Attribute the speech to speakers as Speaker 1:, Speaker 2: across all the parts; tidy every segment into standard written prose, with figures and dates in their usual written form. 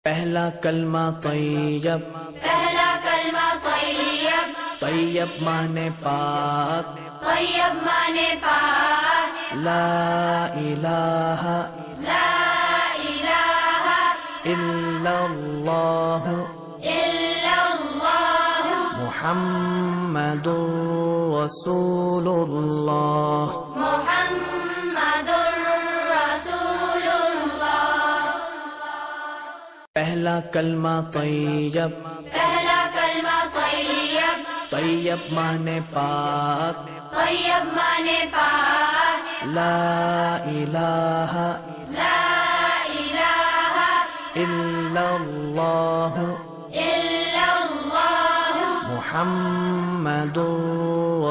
Speaker 1: پہلا کلمہ طیب،
Speaker 2: پہلا کلمہ طیب،
Speaker 1: طیب مانے پاک،
Speaker 2: طیب مانے پاک،
Speaker 1: لا الہ
Speaker 2: لا الہ
Speaker 1: الا اللہ
Speaker 2: الا اللہ
Speaker 1: محمد رسول اللہ۔
Speaker 2: محمد رسول اللہ۔
Speaker 1: پہلا کلمہ طیب،
Speaker 2: پہلا کلمہ طیب،
Speaker 1: طیب مانے پاک،
Speaker 2: طیب مانے پاک،
Speaker 1: لا الہ
Speaker 2: لا الہ
Speaker 1: الا اللہ
Speaker 2: الا اللہ
Speaker 1: محمد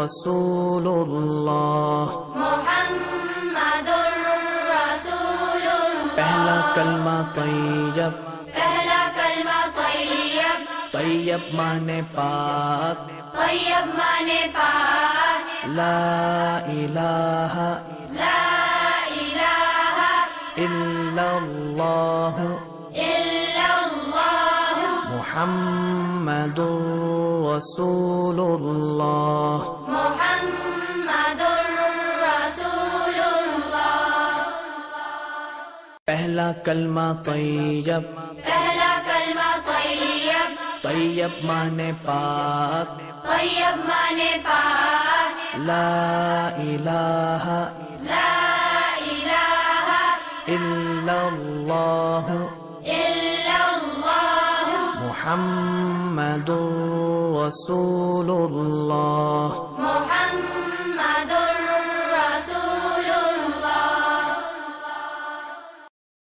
Speaker 1: رسول اللہ۔
Speaker 2: محمد رسول اللہ۔
Speaker 1: پہلا کلمہ طیب،
Speaker 2: پہلا کلمہ طیب،
Speaker 1: طیب مانے پاک،
Speaker 2: طیب مانے پاک،
Speaker 1: لا الہ
Speaker 2: لا الہ
Speaker 1: الا اللہ
Speaker 2: الا اللہ
Speaker 1: محمد رسول اللہ۔
Speaker 2: محمد رسول اللہ۔
Speaker 1: پہلا کلمہ طیب،
Speaker 2: پہلا کلمہ طیب،
Speaker 1: طیب مانے پاک،
Speaker 2: طیب مانے پاک،
Speaker 1: لا الہ
Speaker 2: لا الہ
Speaker 1: الا اللہ
Speaker 2: الا اللہ
Speaker 1: محمد رسول اللہ۔
Speaker 2: محمد